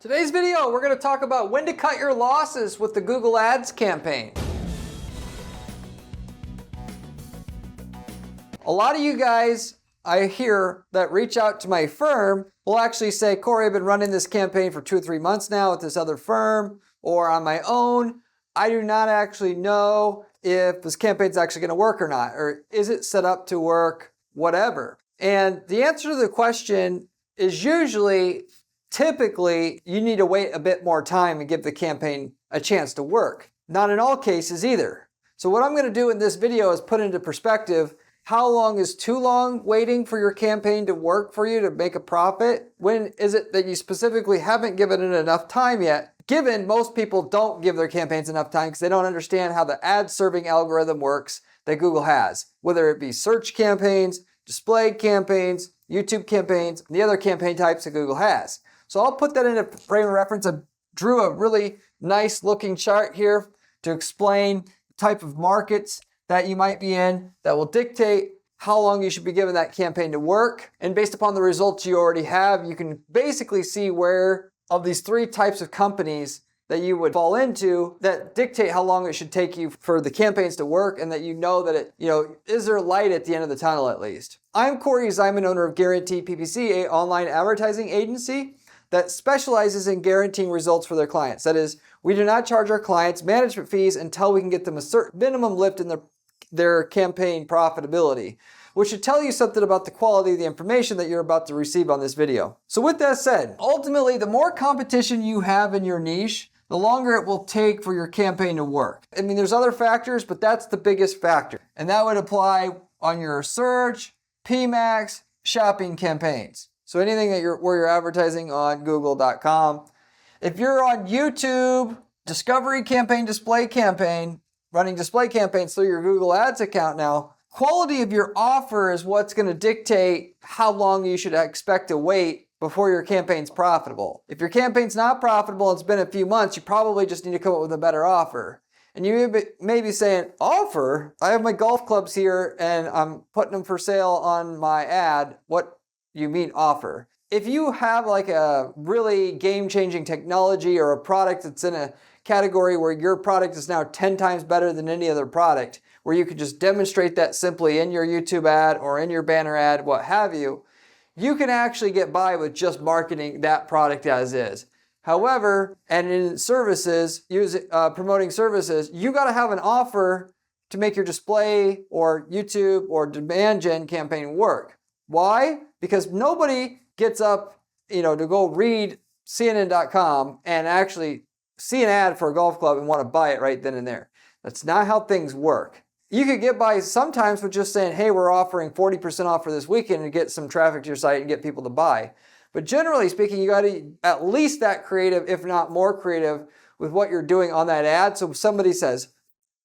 Today's video, we're going to talk about when to cut your losses with the Google Ads campaign. A lot of you guys I hear that reach out to my firm will actually say, Corey, I've been running this campaign for 2 or 3 months now with this other firm or on my own. I do not actually know if this campaign's actually going to work or not, or is it set up to work, whatever. And the answer to the question is usually, typically, you need to wait a bit more time and give the campaign a chance to work. Not in all cases either. So what I'm going to do in this video is put into perspective how long is too long waiting for your campaign to work for you to make a profit? When is it that you specifically haven't given it enough time yet? Given most people don't give their campaigns enough time because they don't understand how the ad serving algorithm works that Google has, whether it be search campaigns, display campaigns, YouTube campaigns, and the other campaign types that Google has. So I'll put that in a frame of reference. I drew a really nice looking chart here to explain the type of markets that you might be in that will dictate how long you should be giving that campaign to work. And based upon the results you already have, you can basically see where of these 3 types of companies that you would fall into that dictate how long it should take you for the campaigns to work, and that you know that it, is there light at the end of the tunnel at least. I'm Corey Ziman, owner of Guarantee PPC, an online advertising agency that specializes in guaranteeing results for their clients. That is, we do not charge our clients management fees until we can get them a certain minimum lift in their campaign profitability, which should tell you something about the quality of the information that you're about to receive on this video. So with that said, ultimately, the more competition you have in your niche, the longer it will take for your campaign to work. I mean, there's other factors, but that's the biggest factor. And that would apply on your search, PMAX, shopping campaigns. So anything that where you're advertising on google.com. If you're on YouTube, discovery campaign, display campaign, running display campaigns through your Google Ads account now, quality of your offer is what's going to dictate how long you should expect to wait before your campaign's profitable. If your campaign's not profitable, it's been a few months, you probably just need to come up with a better offer. And you may be saying, offer? I have my golf clubs here and I'm putting them for sale on my ad. What you mean offer? If you have like a really game-changing technology or a product that's in a category where your product is now 10 times better than any other product, where you could just demonstrate that simply in your YouTube ad or in your banner ad, what have you, you can actually get by with just marketing that product as is. However, and in services, promoting services, you got to have an offer to make your display or YouTube or demand gen campaign work. Why? Because nobody gets up, to go read CNN.com and actually see an ad for a golf club and want to buy it right then and there. That's not how things work. You could get by sometimes with just saying, hey, we're offering 40% off for this weekend and get some traffic to your site and get people to buy. But generally speaking, you got to at least that creative, if not more creative, with what you're doing on that ad. So if somebody says,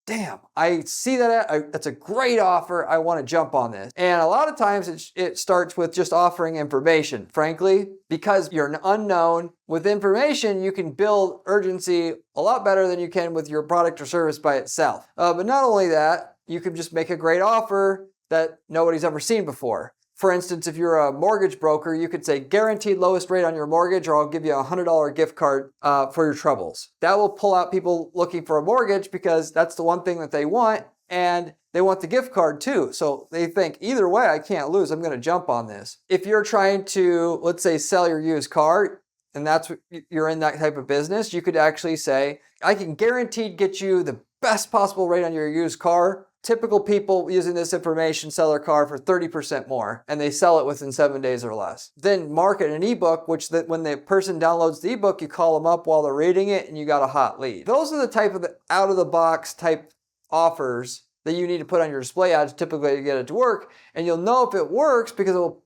damn, I see that ad, that's a great offer, I want to jump on this. And a lot of times it starts with just offering information. Frankly, because you're an unknown, with information you can build urgency a lot better than you can with your product or service by itself. But not only that, you can just make a great offer that nobody's ever seen before. For instance, if you're a mortgage broker, you could say guaranteed lowest rate on your mortgage, or I'll give you a $100 gift card for your troubles. That will pull out people looking for a mortgage because that's the one thing that they want, and they want the gift card too. So they think, either way, I can't lose. I'm going to jump on this. If you're trying to, let's say, sell your used car, and that's what you're in that type of business, you could actually say, I can guaranteed get you the best possible rate on your used car. Typical people using this information sell their car for 30% more, and they sell it within 7 days or less. Then market an ebook, which when the person downloads the ebook, you call them up while they're reading it and you got a hot lead. Those are the type of out-of-the-box type offers that you need to put on your display ads typically to get it to work. And you'll know if it works because it will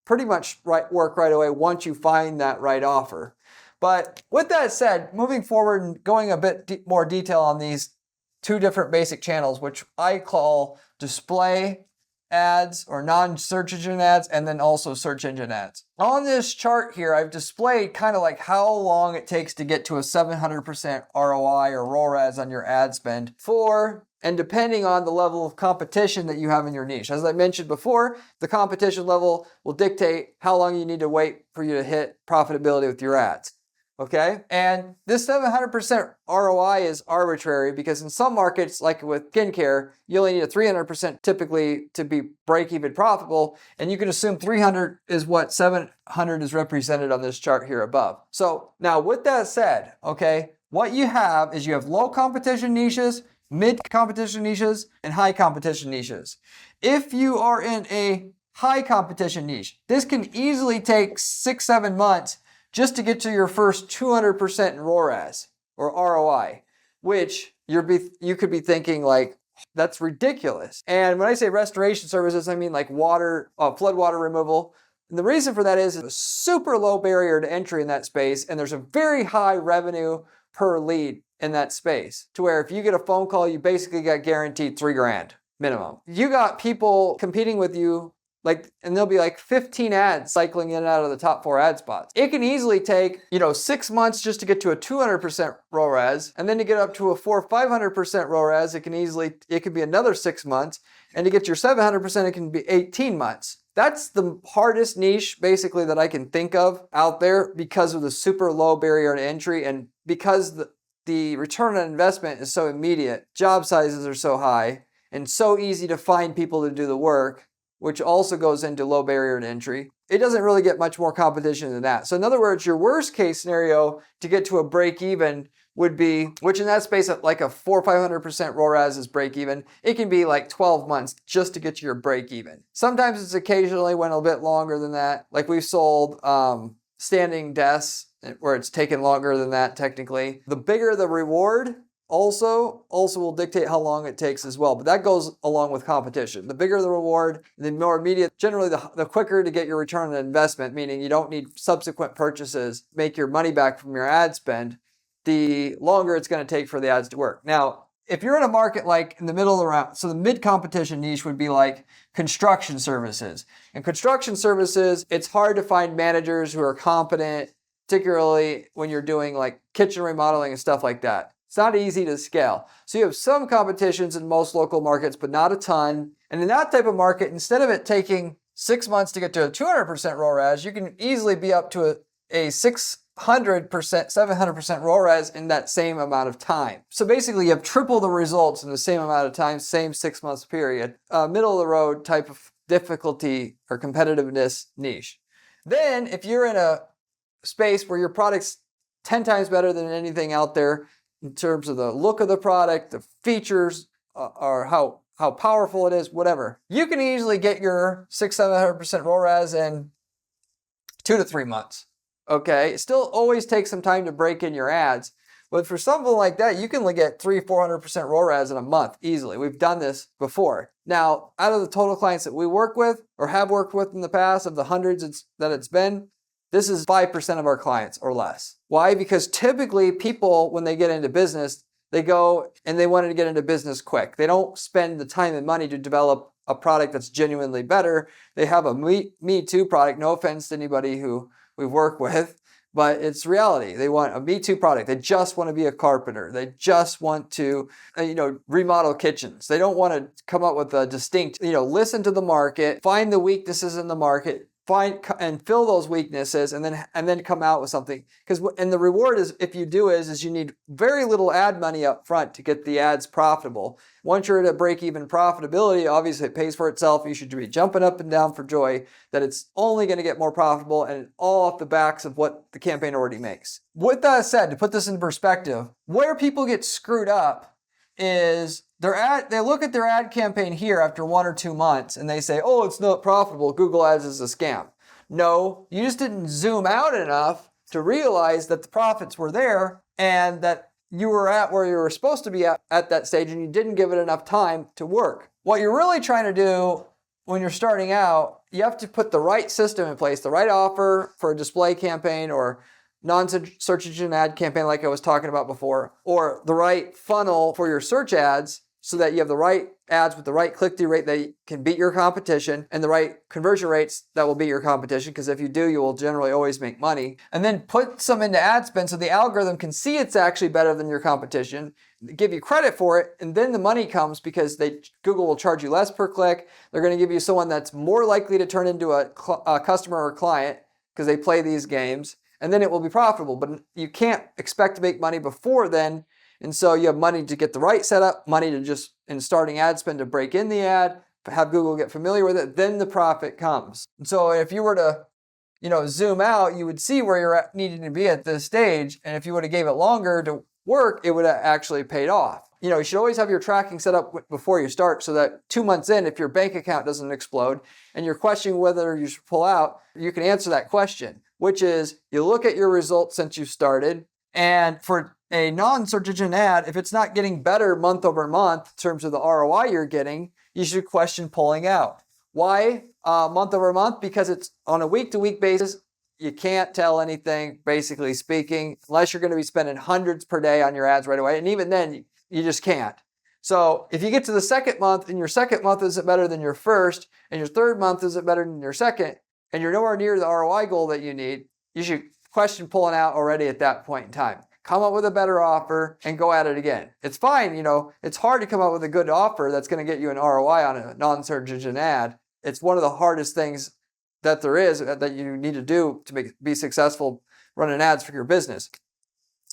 pretty much work right away once you find that right offer. But with that said, moving forward and going a bit more detail on these 2 different basic channels, which I call display ads or non-search engine ads, and then also search engine ads. On this chart here, I've displayed kind of like how long it takes to get to a 700% ROI or ROAS on your ad spend and depending on the level of competition that you have in your niche. As I mentioned before, the competition level will dictate how long you need to wait for you to hit profitability with your ads. Okay, and this 700% ROI is arbitrary because in some markets, like with skincare, you only need a 300% typically to be break-even profitable, and you can assume 300 is what 700 is represented on this chart here above. So now with that said, okay, what you have is you have low competition niches, mid competition niches, and high competition niches. If you are in a high competition niche, this can easily take 6-7 months just to get to your first 200% in ROAS or ROI, which you could be thinking like, that's ridiculous. And when I say restoration services, I mean like water, flood water removal. And the reason for that is a super low barrier to entry in that space, and there's a very high revenue per lead in that space, to where if you get a phone call, you basically got guaranteed $3,000 minimum. You got people competing with you, and there'll be like 15 ads cycling in and out of the top 4 ad spots. It can easily take, 6 months just to get to a 200% ROAS, and then to get up to a 400-500% ROAS, it could be another 6 months, and to get your 700%, it can be 18 months. That's the hardest niche basically that I can think of out there because of the super low barrier to entry, and because the return on investment is so immediate, job sizes are so high, and so easy to find people to do the work, which also goes into low barrier to entry. It doesn't really get much more competition than that. So in other words, your worst case scenario to get to a break even would be, which in that space like a 400-500% ROAS is break even, it can be like 12 months just to get to your break even. Sometimes it's occasionally went a bit longer than that. Like we've sold standing desks where it's taken longer than that technically. The bigger the reward, also will dictate how long it takes as well. But that goes along with competition. The bigger the reward, the more immediate, generally the quicker to get your return on investment, meaning you don't need subsequent purchases, make your money back from your ad spend, the longer it's going to take for the ads to work. Now, if you're in a market like in the middle of the round, so the mid-competition niche would be like construction services. In construction services, it's hard to find managers who are competent, particularly when you're doing like kitchen remodeling and stuff like that. It's not easy to scale. So you have some competitions in most local markets, but not a ton. And in that type of market, instead of it taking 6 months to get to a 200% ROAS, you can easily be up to a 600%, 700% ROAS in that same amount of time. So basically you have triple the results in the same amount of time, same 6 months period, middle of the road type of difficulty or competitiveness niche. Then if you're in a space where your product's 10 times better than anything out there, in terms of the look of the product, the features, or how powerful it is, whatever. You can easily get your 600-700% ROAS in 2 to 3 months. Okay, it still always takes some time to break in your ads, but for something like that, you can get 300-400% ROAS in a month easily. We've done this before. Now, out of the total clients that we work with or have worked with in the past, of the hundreds that it's been, this is 5% of our clients or less. Why? Because typically people, when they get into business, they go and they want to get into business quick. They don't spend the time and money to develop a product that's genuinely better. They have a Me Too product. No offense to anybody who we work with, but it's reality. They want a Me Too product. They just want to be a carpenter. They just want to, remodel kitchens. They don't want to come up with a distinct, listen to the market, find the weaknesses in the market, find and fill those weaknesses, and then come out with something. And the reward is, if you do, is you need very little ad money up front to get the ads profitable. Once you're at a break-even profitability, obviously it pays for itself. You should be jumping up and down for joy that it's only going to get more profitable, and all off the backs of what the campaign already makes. With that said, to put this in perspective, where people get screwed up is they look at their ad campaign here after 1 or 2 months and they say, oh, it's not profitable. Google Ads is a scam. No, you just didn't zoom out enough to realize that the profits were there and that you were at where you were supposed to be at that stage, and you didn't give it enough time to work. What you're really trying to do when you're starting out, you have to put the right system in place, the right offer for a display campaign or non-search engine ad campaign like I was talking about before, or the right funnel for your search ads so that you have the right ads with the right click-through rate that can beat your competition, and the right conversion rates that will beat your competition, because if you do, you will generally always make money. And then put some into ad spend so the algorithm can see it's actually better than your competition, give you credit for it, and then the money comes because Google will charge you less per click. They're going to give you someone that's more likely to turn into a customer or client because they play these games. and then it will be profitable. But you can't expect to make money before then. And so you have money to get the right setup, money to just, in starting ad spend, to break in the ad, have Google get familiar with it, then the profit comes. And so if you were to, zoom out, you would see where you're needing to be at this stage. And if you would have gave it longer to work, it would have actually paid off. You should always have your tracking set up before you start so that 2 months in, if your bank account doesn't explode and you're questioning whether you should pull out, you can answer that question, which is you look at your results since you started. And for a non-search engine ad, if it's not getting better month over month in terms of the ROI you're getting, you should question pulling out. Why month over month? Because it's on a week-to-week basis. You can't tell anything, basically speaking, unless you're going to be spending hundreds per day on your ads right away. And even then, you just can't. So if you get to the second month and your second month isn't better than your first, and your third month isn't better than your second, and you're nowhere near the ROI goal that you need, you should question pulling out already at that point in time. Come up with a better offer and go at it again. It's fine, it's hard to come up with a good offer that's going to get you an ROI on a non-search engine ad. It's one of the hardest things that there is that you need to do to be successful running ads for your business.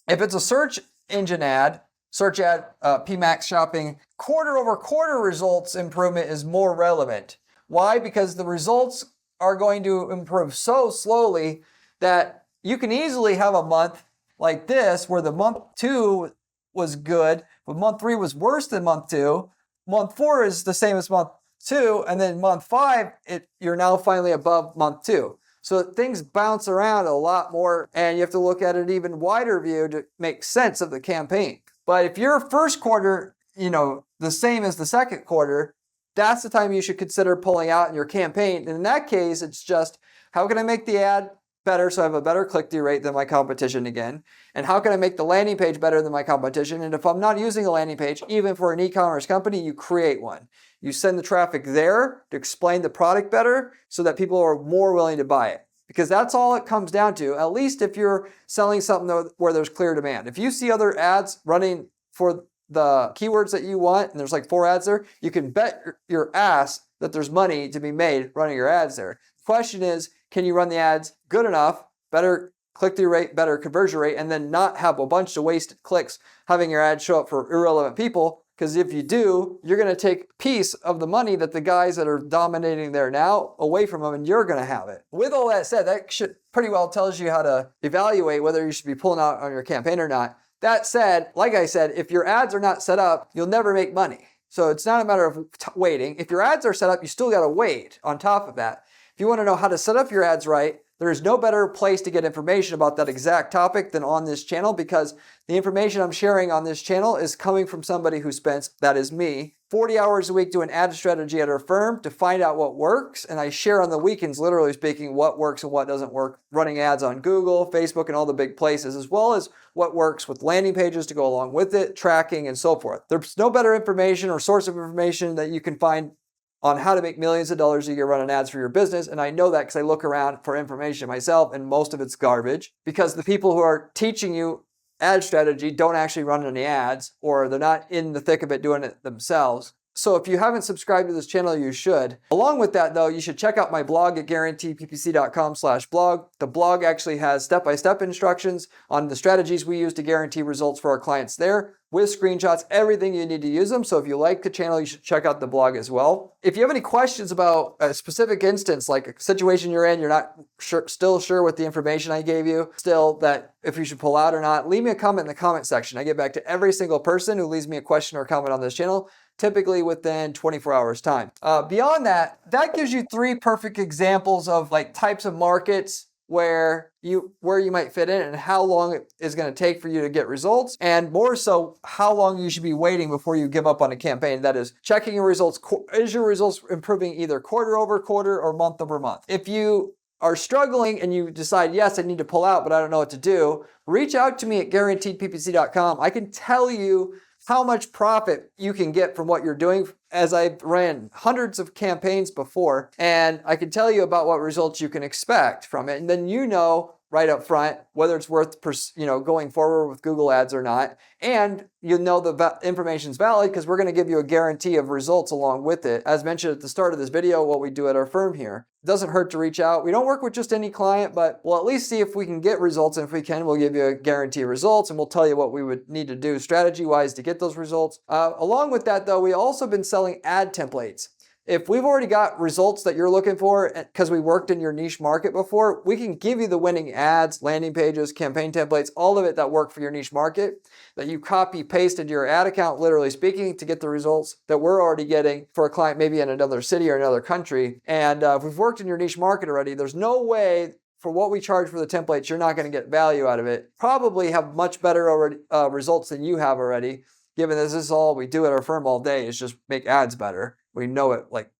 If it's a search engine ad, search ad, PMAX shopping, quarter over quarter results improvement is more relevant. Why? Because the results are going to improve so slowly that you can easily have a month like this where the month 2 was good, but month 3 was worse than month 2. Month 4 is the same as month 2, and then month 5, you're now finally above month 2. So things bounce around a lot more, and you have to look at an even wider view to make sense of the campaign. But if your first quarter, the same as the second quarter, that's the time you should consider pulling out in your campaign. And in that case, it's just, how can I make the ad better so I have a better click-through rate than my competition again? And how can I make the landing page better than my competition? And if I'm not using a landing page, even for an e-commerce company, you create one. You send the traffic there to explain the product better so that people are more willing to buy it. Because that's all it comes down to, at least if you're selling something where there's clear demand. If you see other ads running for the keywords that you want, and there's like 4 ads there, you can bet your ass that there's money to be made running your ads there. The question is, can you run the ads good enough, better click-through rate, better conversion rate, and then not have a bunch of wasted clicks having your ads show up for irrelevant people? Because if you do, you're going to take a piece of the money that the guys that are dominating there now away from them, and you're going to have it. With all that said, that should pretty well tells you how to evaluate whether you should be pulling out on your campaign or not. That said, like I said, if your ads are not set up, you'll never make money. So it's not a matter of waiting. If your ads are set up, you still got to wait on top of that. If you want to know how to set up your ads right, there is no better place to get information about that exact topic than on this channel, because the information I'm sharing on this channel is coming from somebody who spends, that is me, 40 hours a week doing ad strategy at our firm to find out what works. And I share on the weekends, literally speaking, what works and what doesn't work, running ads on Google, Facebook, and all the big places, as well as what works with landing pages to go along with it, tracking, and so forth. There's no better information or source of information that you can find on how to make millions of dollars a year running ads for your business. And I know that because I look around for information myself, and most of it's garbage, because the people who are teaching you ad strategy don't actually run any ads, or they're not in the thick of it doing it themselves. So if you haven't subscribed to this channel, you should. Along with that, though, you should check out my blog at guaranteeppc.com/blog. The blog actually has step-by-step instructions on the strategies we use to guarantee results for our clients there, with screenshots, everything you need to use them. So if you like the channel, you should check out the blog as well. If you have any questions about a specific instance, like a situation you're in, you're not still sure with the information I gave you, still that if you should pull out or not, leave me a comment in the comment section. I get back to every single person who leaves me a question or comment on this channel, typically within 24 hours time. Beyond that, that gives you 3 perfect examples of like types of markets where you might fit in and how long it is going to take for you to get results, and more so how long you should be waiting before you give up on a campaign. That is, checking your results. Is your results improving either quarter over quarter or month over month? If you are struggling and you decide, yes, I need to pull out, but I don't know what to do, reach out to me at guaranteedppc.com. I can tell you how much profit you can get from what you're doing, as I've ran hundreds of campaigns before, and I can tell you about what results you can expect from it. And then you know right up front whether it's worth going forward with Google Ads or not. And you know the information is valid because we're going to give you a guarantee of results along with it. As mentioned at the start of this video, what we do at our firm here. It doesn't hurt to reach out. We don't work with just any client, but we'll at least see if we can get results. And if we can, we'll give you a guarantee of results and we'll tell you what we would need to do strategy-wise to get those results. Along with that though, we also been selling ad templates. If we've already got results that you're looking for because we worked in your niche market before, we can give you the winning ads, landing pages, campaign templates, all of it that work for your niche market that you copy paste into your ad account, literally speaking, to get the results that we're already getting for a client maybe in another city or another country. And if we've worked in your niche market already, there's no way for what we charge for the templates, you're not going to get value out of it. Probably have much better already, results than you have already, given this is all we do at our firm all day is just make ads better. We know it like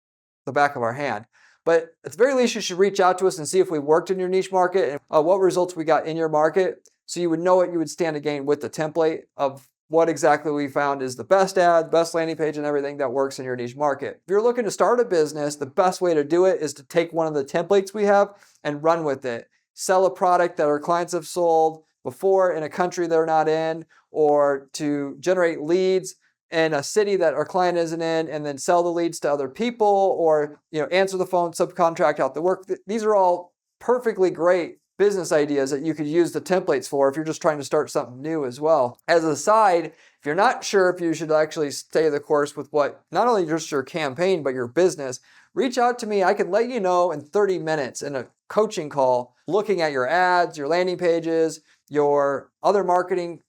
the back of our hand. But at the very least, you should reach out to us and see if we worked in your niche market and what results we got in your market, so you would know what you would stand to gain with the template of what exactly we found is the best ad, best landing page, and everything that works in your niche market. If you're looking to start a business, the best way to do it is to take one of the templates we have and run with it. Sell a product that our clients have sold before in a country they're not in, or to generate leads in a city that our client isn't in, and then sell the leads to other people, or answer the phone, subcontract out the work. These are all perfectly great business ideas that you could use the templates for if you're just trying to start something new as well. As a side, if you're not sure if you should actually stay the course with what, not only just your campaign, but your business, reach out to me. I can let you know in 30 minutes in a coaching call, looking at your ads, your landing pages, your other marketing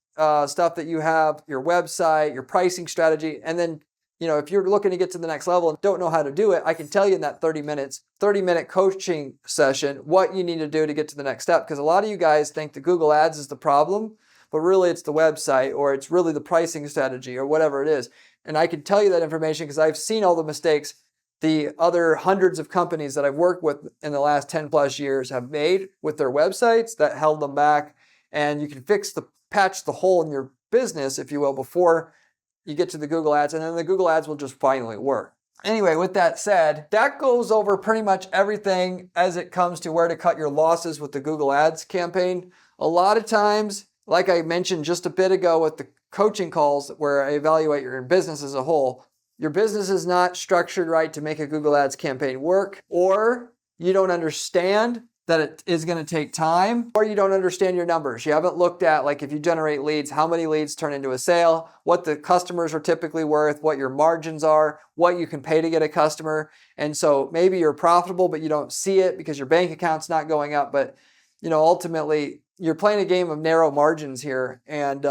stuff that you have, your website, your pricing strategy. And then, if you're looking to get to the next level and don't know how to do it, I can tell you in that 30-minute coaching session, what you need to do to get to the next step. Because a lot of you guys think the Google Ads is the problem, but really it's the website, or it's really the pricing strategy, or whatever it is. And I can tell you that information because I've seen all the mistakes the other hundreds of companies that I've worked with in the last 10 plus years have made with their websites that held them back. And you can patch the hole in your business, if you will, before you get to the Google Ads, and then the Google Ads will just finally work. Anyway, with that said, that goes over pretty much everything as it comes to where to cut your losses with the Google Ads campaign. A lot of times, like I mentioned just a bit ago with the coaching calls where I evaluate your business as a whole, your business is not structured right to make a Google Ads campaign work, or you don't understand that it is going to take time, or you don't understand your numbers. You haven't looked at, like, if you generate leads, how many leads turn into a sale, what the customers are typically worth, what your margins are, what you can pay to get a customer. And so maybe you're profitable, but you don't see it because your bank account's not going up. But, ultimately, you're playing a game of narrow margins here. And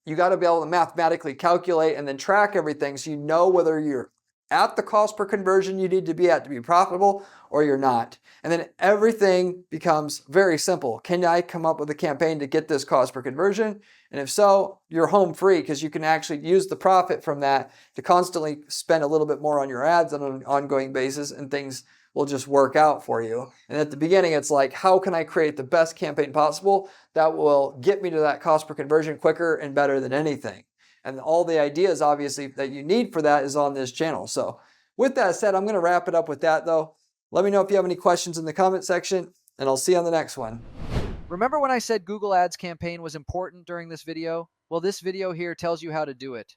you got to be able to mathematically calculate and then track everything so you know whether you're at the cost per conversion you need to be at to be profitable, or you're not. And then everything becomes very simple. Can I come up with a campaign to get this cost per conversion? And if so, you're home free, because you can actually use the profit from that to constantly spend a little bit more on your ads on an ongoing basis, and things will just work out for you. And at the beginning, it's like, how can I create the best campaign possible that will get me to that cost per conversion quicker and better than anything? And all the ideas, obviously, that you need for that is on this channel. So with that said, I'm going to wrap it up with that, though. Let me know if you have any questions in the comment section, and I'll see you on the next one. Remember when I said Google Ads campaign was important during this video? Well, this video here tells you how to do it.